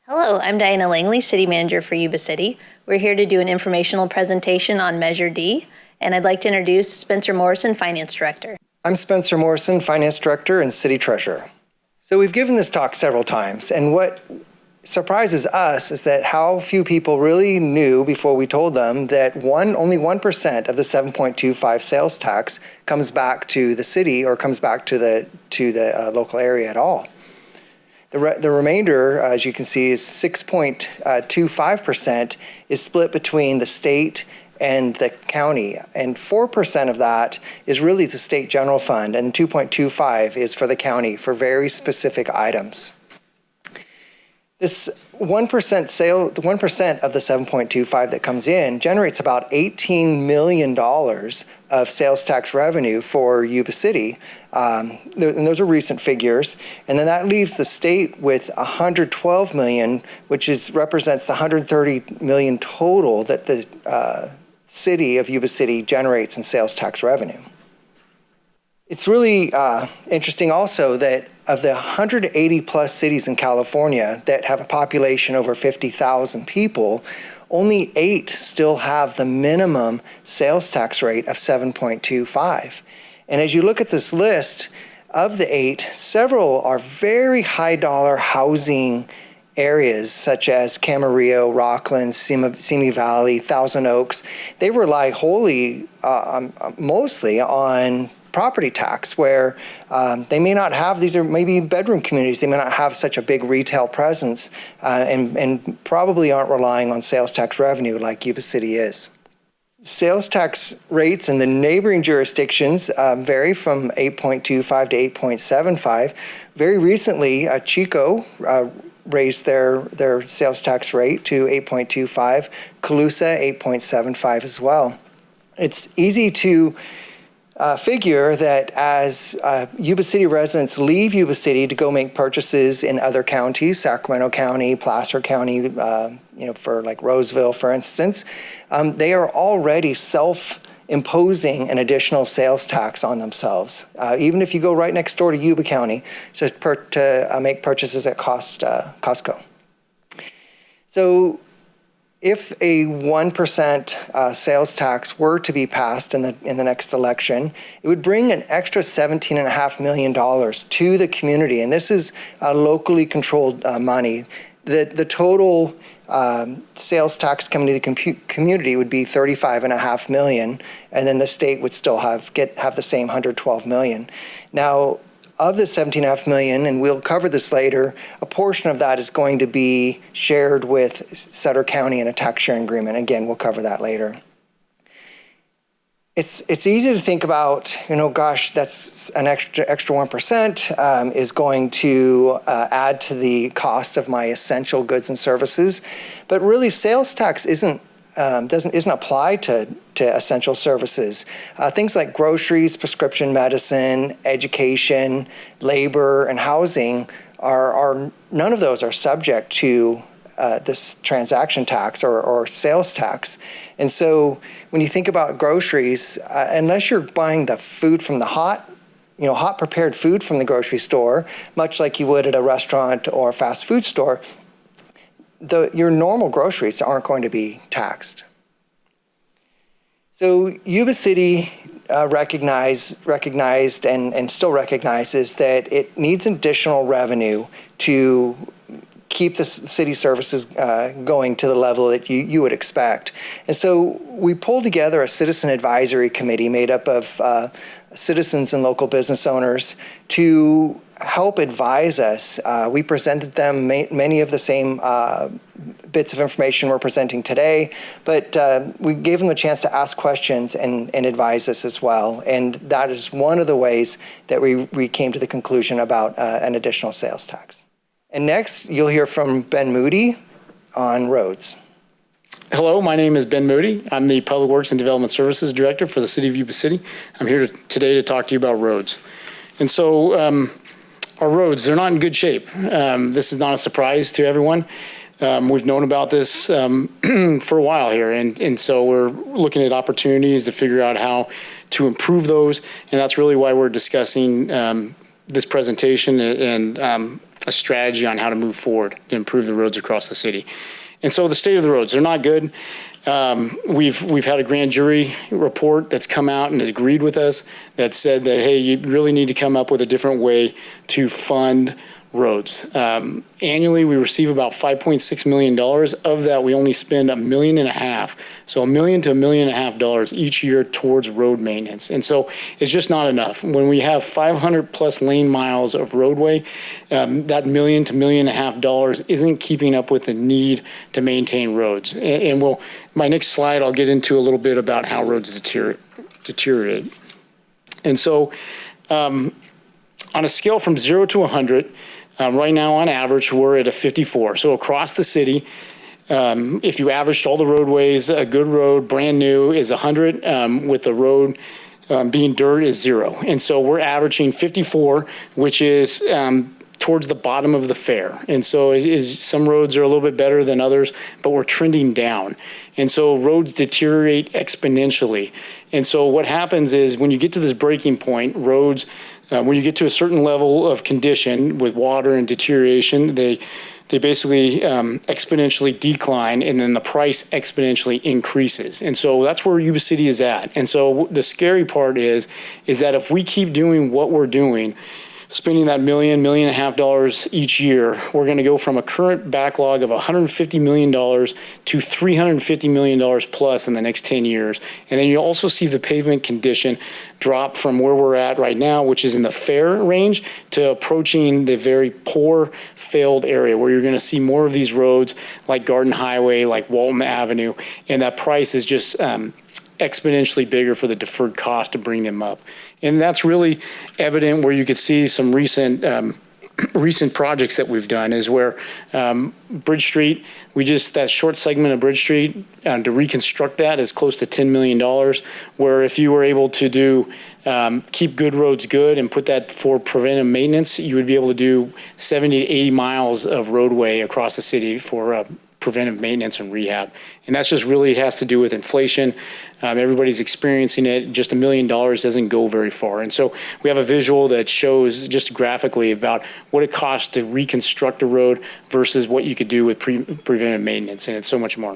Hello, I'm Diana Langley, City Manager for Yuba City. We're here to do an informational presentation on Measure D, and I'd like to introduce Spencer Morrison, Finance Director. I'm Spencer Morrison, Finance Director and City Treasurer. So we've given this talk several times, and what surprises us is that how few people really knew before we told them that only 1% of the 7.25 sales tax comes back to the city or comes back to the local area at all. The remainder, as you can see, is 6.25% is split between the state and the county, and 4% of that is really the state general fund, and 2.25 is for the county for very specific items. This 1% sale, the 1% of the 7.25 that comes in generates about $18 million of sales tax revenue for Yuba City. And those are recent figures. And then that leaves the state with $112 million, which represents the $130 million total that the city of Yuba City generates in sales tax revenue. It's really interesting also that of the 180 plus cities in California that have a population over 50,000 people, only 8 still have the minimum sales tax rate of 7.25. And as you look at this list, of the 8, several are very high dollar housing areas such as Camarillo, Rockland, Simi Valley, Thousand Oaks. They rely wholly, mostly on property tax, where they may not have, these are maybe bedroom communities, they may not have such a big retail presence and probably aren't relying on sales tax revenue like Yuba City is. Sales tax rates in the neighboring jurisdictions vary from 8.25 to 8.75. Very recently, Chico raised their sales tax rate to 8.25, Colusa 8.75 as well. It's easy to figure that as Yuba City residents leave Yuba City to go make purchases in other counties, Sacramento County, Placer County, for like Roseville, for instance, they are already self-imposing an additional sales tax on themselves. Even if you go right next door to Yuba County to make purchases at Costco. So if a 1% sales tax were to be passed in the next election, it would bring an extra $17.5 million to the community, and this is locally controlled money. The total sales tax coming to the community would be $35.5 million, and then the state would still have the same $112 million. Now, of the $17.5 million, and we'll cover this later, a portion of that is going to be shared with Sutter County in a tax sharing agreement. Again, we'll cover that later. It's easy to think about, gosh, that's an extra 1% is going to add to the cost of my essential goods and services, but really sales tax isn't applied to essential services. Things like groceries, prescription medicine, education, labor, and housing are none of those are subject to this transaction tax or sales tax. And so when you think about groceries, unless you're buying the food from the hot prepared food from the grocery store, much like you would at a restaurant or fast food store, your normal groceries aren't going to be taxed. So Yuba City recognized and still recognizes that it needs additional revenue to keep the city services going to the level that you would expect. And so we pulled together a citizen advisory committee made up of citizens and local business owners to help advise us. We presented them many of the same bits of information we're presenting today, but we gave them a chance to ask questions and advise us as well. And that is one of the ways that we came to the conclusion about an additional sales tax. And next, you'll hear from Ben Moody on roads. Hello, my name is Ben Moody. I'm the Public Works and Development Services Director for the City of Yuba City. I'm here today to talk to you about roads. And so our roads, they're not in good shape. This is not a surprise to everyone. We've known about this for a while here, and so we're looking at opportunities to figure out how to improve those, and that's really why we're discussing this presentation and a strategy on how to move forward to improve the roads across the city. And so the state of the roads, they're not good. We've had a grand jury report that's come out and has agreed with us that said that, hey, you really need to come up with a different way to fund roads. Annually, we receive about $5.6 million. Of that, we only spend $1.5 million. So $1 million to $1.5 million each year towards road maintenance. And so it's just not enough. When we have 500 plus lane miles of roadway, that $1 million to $1.5 million isn't keeping up with the need to maintain roads. And my next slide, I'll get into a little bit about how roads deteriorate. And so on a scale from 0 to 100, right now, on average, we're at a 54. So across the city, if you averaged all the roadways, a good road, brand new, is 100, with the road being dirt is 0. And so we're averaging 54, which is towards the bottom of the fair. And so some roads are a little bit better than others, but we're trending down. And so roads deteriorate exponentially. And so what happens is when you get to this breaking point, roads, when you get to a certain level of condition with water and deterioration, they basically exponentially decline, and then the price exponentially increases. And so that's where Yuba City is at. And so the scary part is that if we keep doing what we're doing, spending that $1 million, $1.5 million each year, we're going to go from a current backlog of $150 million to $350 million plus in the next 10 years. And then you also see the pavement condition drop from where we're at right now, which is in the fair range, to approaching the very poor, failed area where you're going to see more of these roads like Garden Highway, like Walton Avenue, and that price is just exponentially bigger for the deferred cost to bring them up. And that's really evident where you could see some recent projects that we've done is where Bridge Street, that short segment of Bridge Street, to reconstruct that is close to $10 million, where if you were able to do keep good roads good and put that for preventive maintenance, you would be able to do 70 to 80 miles of roadway across the city for preventive maintenance and rehab. And that's just really has to do with inflation. Everybody's experiencing it. Just $1 million doesn't go very far. And so we have a visual that shows just graphically about what it costs to reconstruct a road versus what you could do with preventive maintenance. And it's so much more.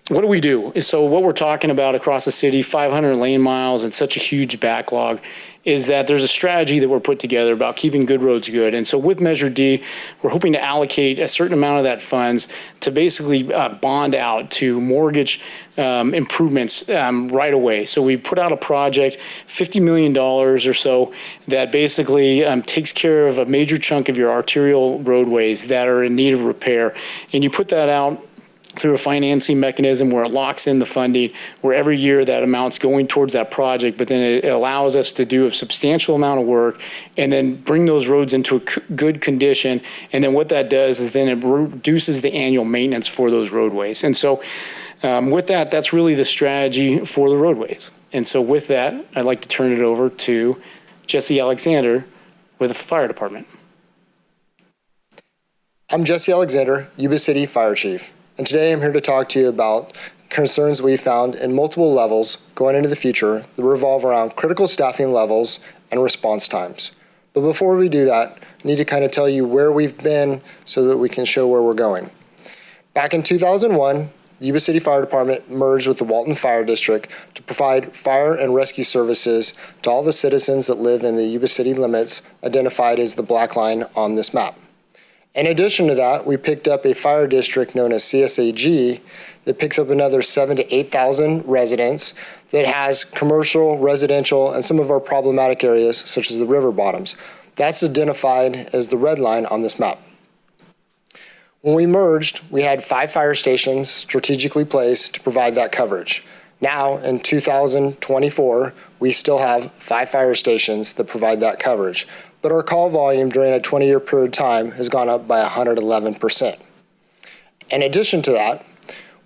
What do we do? So what we're talking about across the city, 500 lane miles and such a huge backlog, is that there's a strategy that we're put together about keeping good roads good. And so with Measure D, we're hoping to allocate a certain amount of that funds to basically bond out to mortgage improvements right away. So we put out a project, $50 million or so, that basically takes care of a major chunk of your arterial roadways that are in need of repair. And you put that out through a financing mechanism where it locks in the funding, where every year that amount's going towards that project, but then it allows us to do a substantial amount of work and then bring those roads into a good condition. And then what that does is then it reduces the annual maintenance for those roadways. And so with that, that's really the strategy for the roadways. And so with that, I'd like to turn it over to Jesse Alexander with the fire department. I'm Jesse Alexander, Yuba City Fire Chief. And today I'm here to talk to you about concerns we found in multiple levels going into the future that revolve around critical staffing levels and response times. But before we do that, I need to kind of tell you where we've been so that we can show where we're going. Back in 2001, the Yuba City Fire Department merged with the Walton Fire District to provide fire and rescue services to all the citizens that live in the Yuba City limits identified as the black line on this map. In addition to that, we picked up a fire district known as CSAG that picks up another 7,000 to 8,000 residents that has commercial, residential, and some of our problematic areas such as the river bottoms. That's identified as the red line on this map. When we merged, we had 5 fire stations strategically placed to provide that coverage. Now, in 2024, we still have 5 fire stations that provide that coverage. But our call volume during a 20-year period of time has gone up by 111%. In addition to that,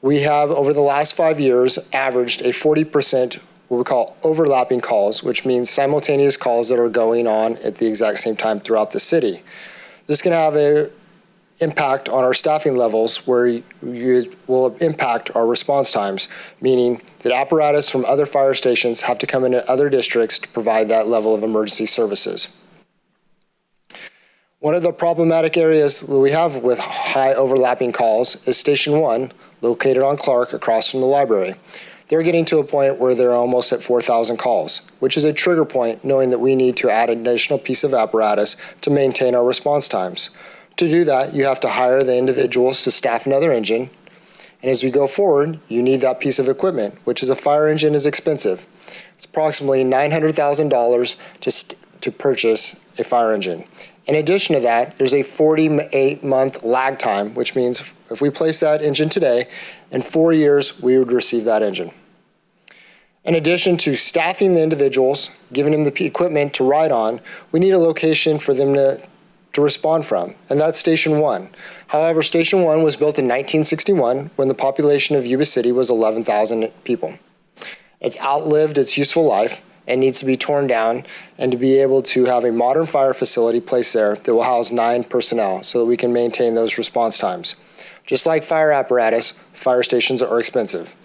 we have, over the last 5 years, averaged a 40% what we call overlapping calls, which means simultaneous calls that are going on at the exact same time throughout the city. This can have an impact on our staffing levels where you will impact our response times, meaning that apparatus from other fire stations have to come in at other districts to provide that level of emergency services. One of the problematic areas that we have with high overlapping calls is Station 1, located on Clark across from the library. They're getting to a point where they're almost at 4,000 calls, which is a trigger point knowing that we need to add an additional piece of apparatus to maintain our response times. To do that, you have to hire the individuals to staff another engine. And as we go forward, you need that piece of equipment, which is a fire engine is expensive. It's approximately $900,000 to purchase a fire engine. In addition to that, there's a 48-month lag time, which means if we place that engine today, in 4 years, we would receive that engine. In addition to staffing the individuals, giving them the equipment to ride on, we need a location for them to respond from, and that's Station 1. However, Station 1 was built in 1961 when the population of Yuba City was 11,000 people. It's outlived its useful life and needs to be torn down and to be able to have a modern fire facility placed there that will house 9 personnel so that we can maintain those response times. Just like fire apparatus, fire stations are expensive.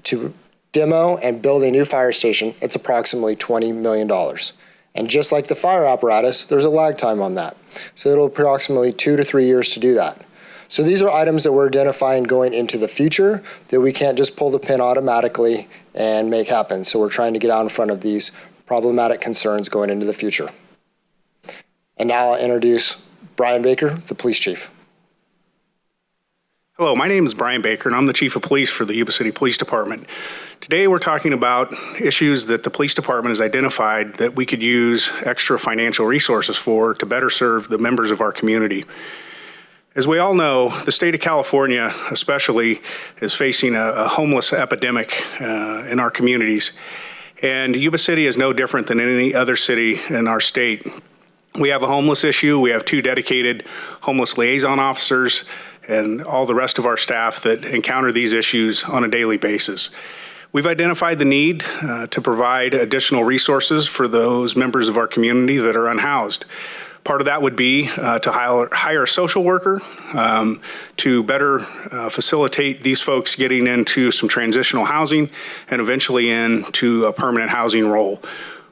To demo and build a new fire station, it's approximately $20 million. And just like the fire apparatus, there's a lag time on that. So it'll approximately 2 to 3 years to do that. So these are items that we're identifying going into the future that we can't just pull the pin automatically and make happen. So we're trying to get out in front of these problematic concerns going into the future. And now I'll introduce Brian Baker, the police chief. Hello, my name is Brian Baker, and I'm the Chief of Police for the Yuba City Police Department. Today we're talking about issues that the police department has identified that we could use extra financial resources for to better serve the members of our community. As we all know, the state of California especially is facing a homeless epidemic in our communities, and Yuba City is no different than any other city in our state. We have a homeless issue. We have 2 dedicated homeless liaison officers and all the rest of our staff that encounter these issues on a daily basis. We've identified the need to provide additional resources for those members of our community that are unhoused. Part of that would be to hire a social worker to better facilitate these folks getting into some transitional housing and eventually into a permanent housing role.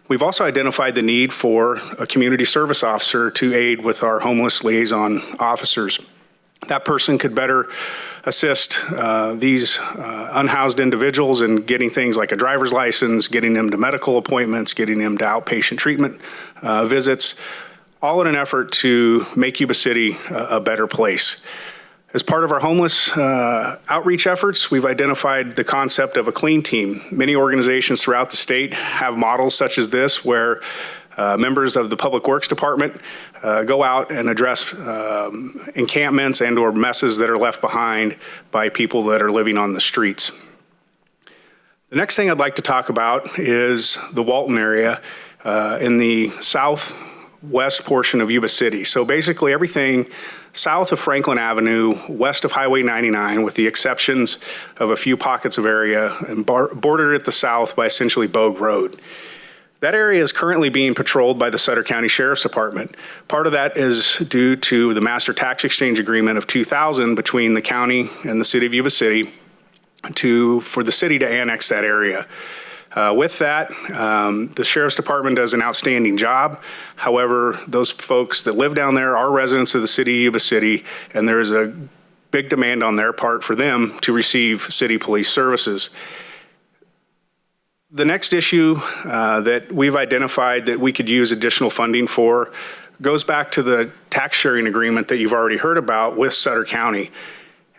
We've also identified the need for a community service officer to aid with our homeless liaison officers. That person could better assist these unhoused individuals in getting things like a driver's license, getting them to medical appointments, getting them to outpatient treatment visits, all in an effort to make Yuba City a better place. As part of our homeless outreach efforts, we've identified the concept of a clean team. Many organizations throughout the state have models such as this where members of the Public Works Department go out and address encampments and or messes that are left behind by people that are living on the streets. The next thing I'd like to talk about is the Walton area in the southwest portion of Yuba City. So basically everything south of Franklin Avenue, west of Highway 99, with the exceptions of a few pockets of area, and bordered at the south by essentially Bogue Road. That area is currently being patrolled by the Sutter County Sheriff's Department. Part of that is due to the Master Tax Exchange Agreement of 2000 between the county and the city of Yuba City for the city to annex that area. With that, the Sheriff's Department does an outstanding job. However, those folks that live down there are residents of the city of Yuba City, and there is a big demand on their part for them to receive city police services. The next issue that we've identified that we could use additional funding for goes back to the tax sharing agreement that you've already heard about with Sutter County.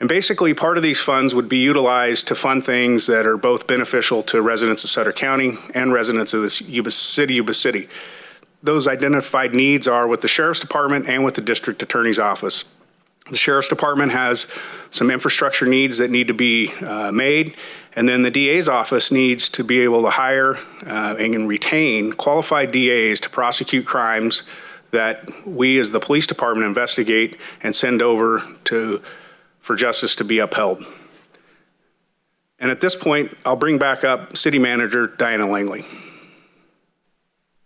And basically, part of these funds would be utilized to fund things that are both beneficial to residents of Sutter County and residents of the Yuba City. Those identified needs are with the Sheriff's Department and with the District Attorney's Office. The Sheriff's Department has some infrastructure needs that need to be made, and then the DA's office needs to be able to hire and retain qualified DAs to prosecute crimes that we as the police department investigate and send over for justice to be upheld. And at this point, I'll bring back up City Manager Diana Langley.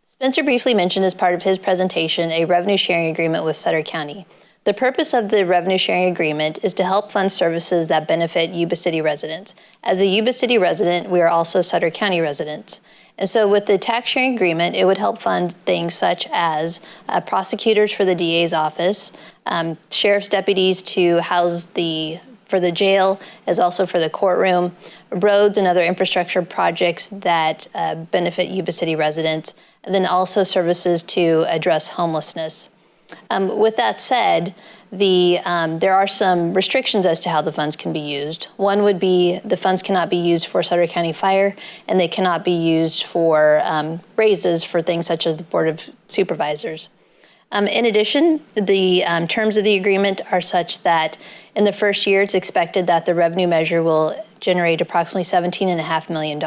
Spencer briefly mentioned as part of his presentation a revenue sharing agreement with Sutter County. The purpose of the revenue sharing agreement is to help fund services that benefit Yuba City residents. As a Yuba City resident, we are also Sutter County residents. And so with the tax sharing agreement, it would help fund things such as prosecutors for the DA's office, sheriff's deputies to house for the jail, as also for the courtroom, roads and other infrastructure projects that benefit Yuba City residents, and then also services to address homelessness. With that said, there are some restrictions as to how the funds can be used. One would be the funds cannot be used for Sutter County Fire, and they cannot be used for raises for things such as the Board of Supervisors. In addition, the terms of the agreement are such that in the first year, it's expected that the revenue measure will generate approximately $17.5 million.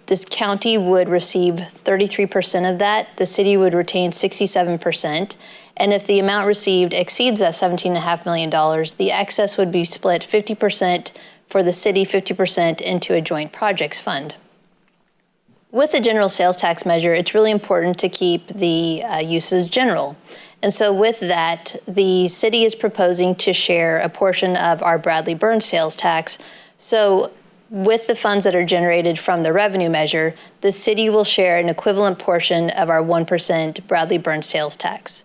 This county would receive 33% of that. The city would retain 67%. And if the amount received exceeds that $17.5 million, the excess would be split 50% for the city, 50% into a joint projects fund. With the general sales tax measure, it's really important to keep the uses general. And so with that, the city is proposing to share a portion of our Bradley Burns sales tax. So with the funds that are generated from the revenue measure, the city will share an equivalent portion of our 1% Bradley Burns sales tax.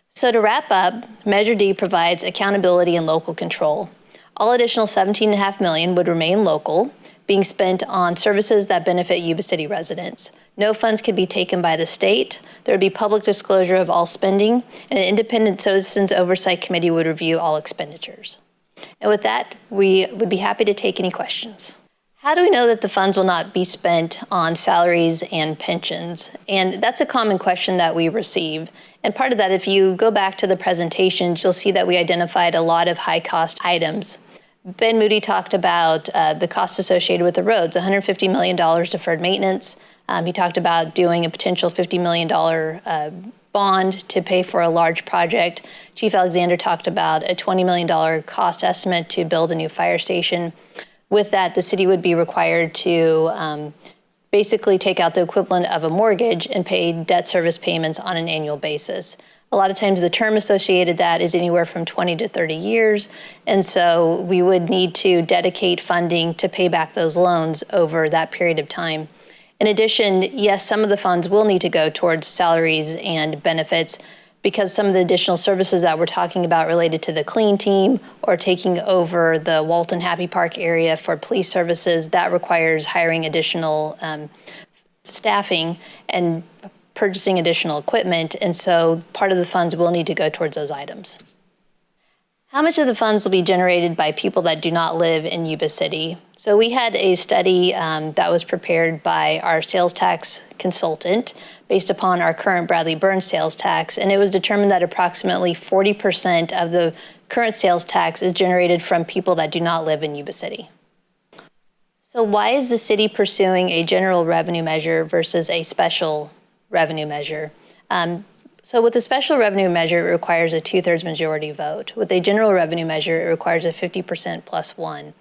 So to wrap up, Measure D provides accountability and local control. All additional $17.5 million would remain local, being spent on services that benefit Yuba City residents. No funds could be taken by the state. There would be public disclosure of all spending, and an independent citizens oversight committee would review all expenditures. And with that, we would be happy to take any questions. How do we know that the funds will not be spent on salaries and pensions? And that's a common question that we receive. And part of that, if you go back to the presentations, you'll see that we identified a lot of high-cost items. Ben Moody talked about the costs associated with the roads, $150 million deferred maintenance. He talked about doing a potential $50 million bond to pay for a large project. Chief Alexander talked about a $20 million cost estimate to build a new fire station. With that, the city would be required to basically take out the equivalent of a mortgage and pay debt service payments on an annual basis. A lot of times the term associated that is anywhere from 20 to 30 years, and so we would need to dedicate funding to pay back those loans over that period of time. In addition, yes, some of the funds will need to go towards salaries and benefits because some of the additional services that we're talking about related to the clean team or taking over the Walton Happy Park area for police services, that requires hiring additional staffing and purchasing additional equipment, and so part of the funds will need to go towards those items. How much of the funds will be generated by people that do not live in Yuba City? So we had a study that was prepared by our sales tax consultant based upon our current Bradley Burns sales tax, and it was determined that approximately 40% of the current sales tax is generated from people that do not live in Yuba City. So why is the city pursuing a general revenue measure versus a special revenue measure? So with a special revenue measure, it requires a 2/3 majority vote. With a general revenue measure, it requires a 50% plus one.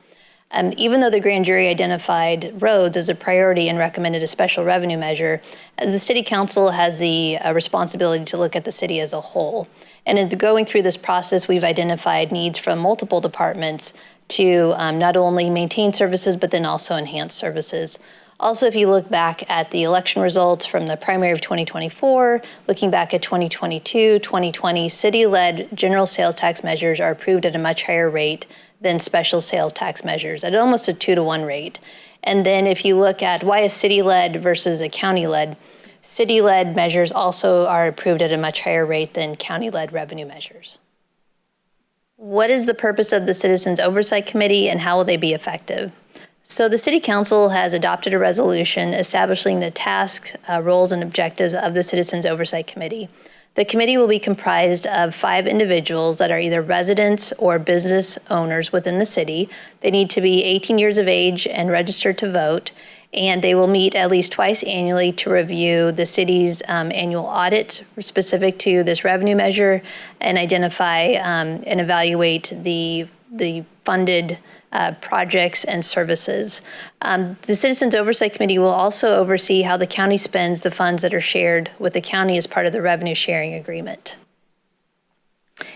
Even though the grand jury identified roads as a priority and recommended a special revenue measure, the city council has the responsibility to look at the city as a whole. And in going through this process, we've identified needs from multiple departments to not only maintain services, but then also enhance services. Also, if you look back at the election results from the primary of 2024, looking back at 2022, 2020, city-led general sales tax measures are approved at a much higher rate than special sales tax measures, at almost a 2-to-1 rate. And then if you look at why a city-led versus a county-led, city-led measures also are approved at a much higher rate than county-led revenue measures. What is the purpose of the Citizens Oversight Committee and how will they be effective? So the City Council has adopted a resolution establishing the tasks, roles, and objectives of the Citizens Oversight Committee. The committee will be comprised of 5 individuals that are either residents or business owners within the city. They need to be 18 years of age and registered to vote, and they will meet at least twice annually to review the city's annual audit specific to this revenue measure and identify and evaluate the funded projects and services. The Citizens Oversight Committee will also oversee how the county spends the funds that are shared with the county as part of the revenue sharing agreement.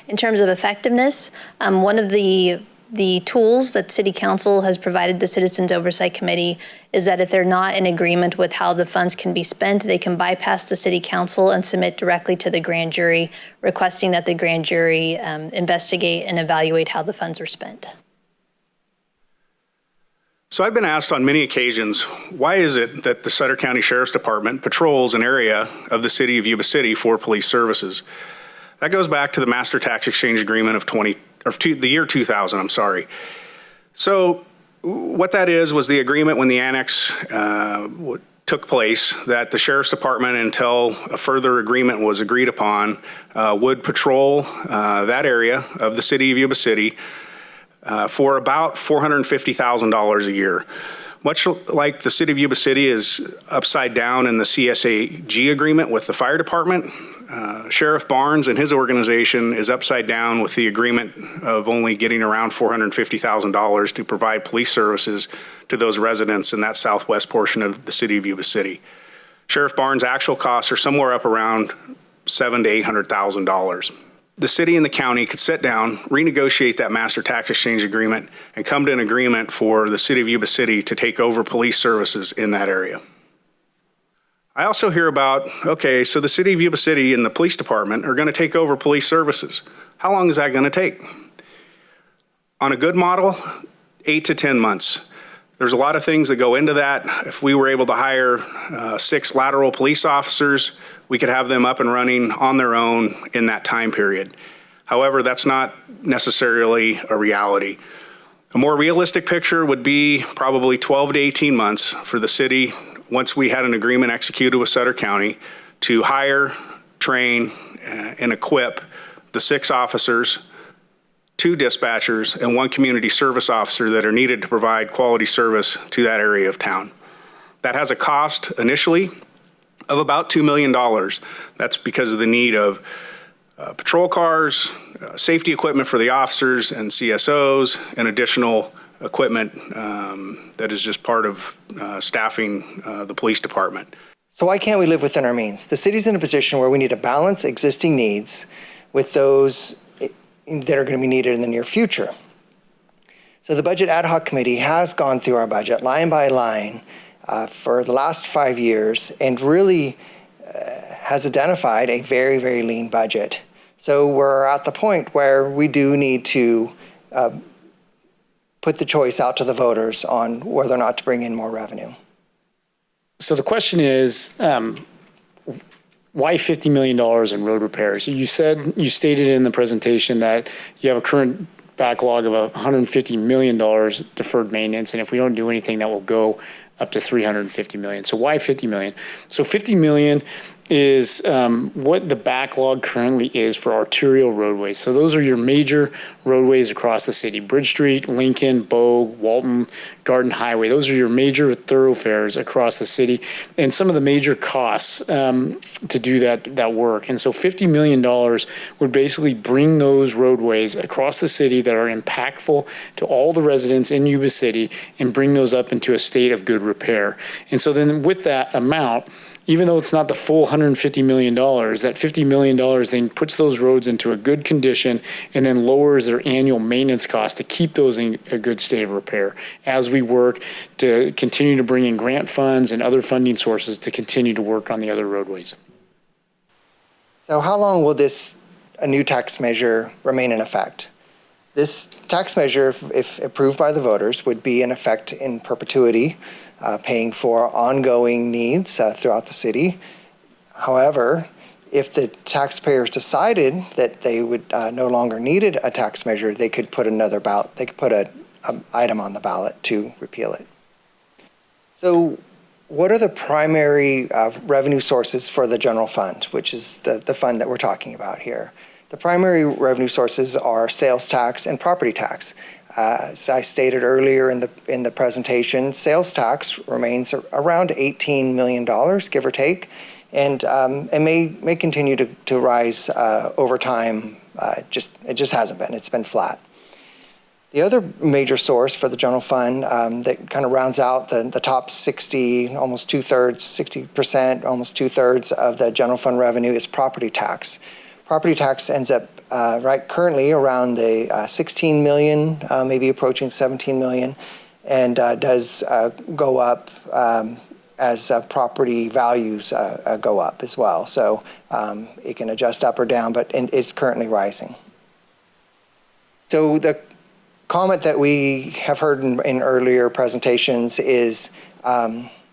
In terms of effectiveness, one of the tools that City Council has provided the Citizens Oversight Committee is that if they're not in agreement with how the funds can be spent, they can bypass the City Council and submit directly to the grand jury, requesting that the grand jury investigate and evaluate how the funds are spent. So I've been asked on many occasions, why is it that the Sutter County Sheriff's Department patrols an area of the city of Yuba City for police services? That goes back to the Master Tax Exchange Agreement of the year 2000, I'm sorry. So what that was the agreement when the annex took place that the Sheriff's Department, until a further agreement was agreed upon, would patrol that area of the city of Yuba City for about $450,000 a year. Much like the city of Yuba City is upside down in the CSAG agreement with the fire department, Sheriff Barnes and his organization is upside down with the agreement of only getting around $450,000 to provide police services to those residents in that southwest portion of the city of Yuba City. Sheriff Barnes' actual costs are somewhere up around $700,000 to $800,000. The city and the county could sit down, renegotiate that master tax exchange agreement, and come to an agreement for the city of Yuba City to take over police services in that area. I also hear about, okay, so the city of Yuba City and the police department are going to take over police services. How long is that going to take? On a good model, 8 to 10 months. There's a lot of things that go into that. If we were able to hire 6 lateral police officers, we could have them up and running on their own in that time period. However, that's not necessarily a reality. A more realistic picture would be probably 12 to 18 months for the city, once we had an agreement executed with Sutter County, to hire, train, and equip the 6 officers, 2 dispatchers, and 1 community service officer that are needed to provide quality service to that area of town. That has a cost initially of about $2 million. That's because of the need of patrol cars, safety equipment for the officers and CSOs, and additional equipment that is just part of staffing the police department. So why can't we live within our means? The city's in a position where we need to balance existing needs with those that are going to be needed in the near future. So the Budget Ad Hoc Committee has gone through our budget line by line for the last 5 years and really has identified a very, very lean budget. So we're at the point where we do need to put the choice out to the voters on whether or not to bring in more revenue. So the question is, why $50 million in road repairs? You stated in the presentation that you have a current backlog of $150 million deferred maintenance, and if we don't do anything, that will go up to $350 million. So why $50 million? So $50 million is what the backlog currently is for arterial roadways. So those are your major roadways across the city: Bridge Street, Lincoln, Bogue, Walton, Garden Highway. Those are your major thoroughfares across the city, and some of the major costs to do that work. And so $50 million would basically bring those roadways across the city that are impactful to all the residents in Yuba City and bring those up into a state of good repair. And so then with that amount, even though it's not the full $150 million, that $50 million then puts those roads into a good condition and then lowers their annual maintenance cost to keep those in a good state of repair as we work to continue to bring in grant funds and other funding sources to continue to work on the other roadways. So how long will a new tax measure remain in effect? This tax measure, if approved by the voters, would be in effect in perpetuity, paying for ongoing needs throughout the city. However, if the taxpayers decided that they would no longer needed a tax measure, they could put another ballot. They could put an item on the ballot to repeal it. So, what are the primary revenue sources for the general fund, which is the fund that we're talking about here? The primary revenue sources are sales tax and property tax. As I stated earlier in the presentation, sales tax remains around $18 million, give or take, and may continue to rise over time. It just hasn't been. It's been flat. The other major source for the general fund that kind of rounds out the top 60, almost 2/3, 60%, almost 2/3 of the general fund revenue is property tax. Property tax ends up right currently around the 16 million, maybe approaching 17 million, and does go up as property values go up as well. So it can adjust up or down, but it's currently rising. So the comment that we have heard in earlier presentations is,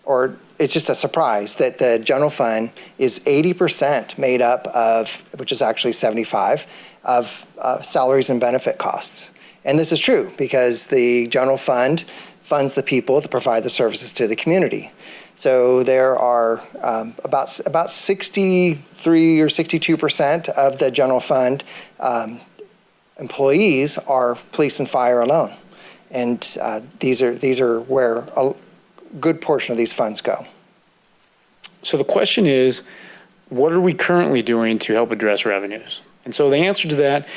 or it's just a surprise, that the general fund is 80% made up of, which is actually 75, of salaries and benefit costs. And this is true because the general fund funds the people to provide the services to the community. So there are about 63 or 62% of the general fund employees are police and fire alone, and these are where a good portion of these funds go. So the question is, what are we currently doing to help address revenues? And so the answer to that,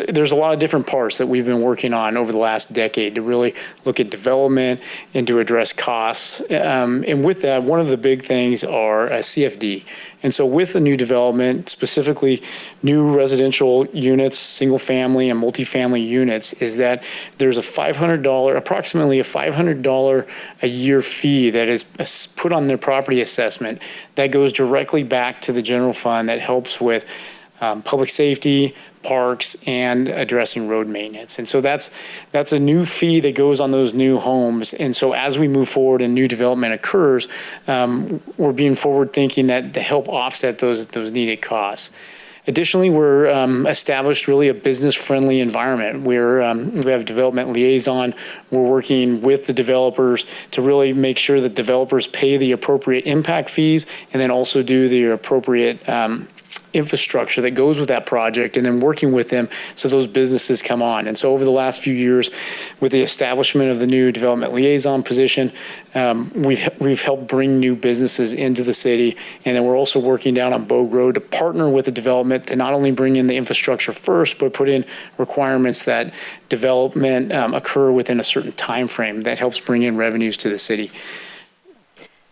there's a lot of different parts that we've been working on over the last decade to really look at development and to address costs. And with that, one of the big things are CFD. And so with the new development, specifically new residential units, single family and multifamily units, is that there's approximately a $500 a year fee that is put on their property assessment that goes directly back to the general fund that helps with public safety, parks, and addressing road maintenance. And so that's a new fee that goes on those new homes. And so as we move forward and new development occurs, we're being forward thinking that to help offset those needed costs. Additionally, we're established really a business-friendly environment where we have development liaison. We're working with the developers to really make sure that developers pay the appropriate impact fees and then also do the appropriate infrastructure that goes with that project, and then working with them so those businesses come on. And so over the last few years, with the establishment of the new development liaison position, we've helped bring new businesses into the city. And then we're also working down on Bogue Road to partner with the development to not only bring in the infrastructure first, but put in requirements that development occur within a certain time frame that helps bring in revenues to the city.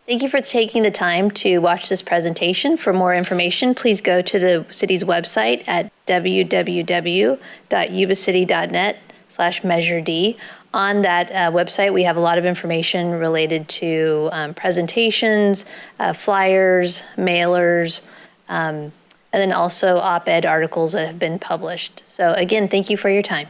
Thank you for taking the time to watch this presentation. For more information, please go to the city's website at www.yubacity.net/measure-D. On that website, we have a lot of information related to presentations, flyers, mailers, and then also op-ed articles that have been published. So again, thank you for your time.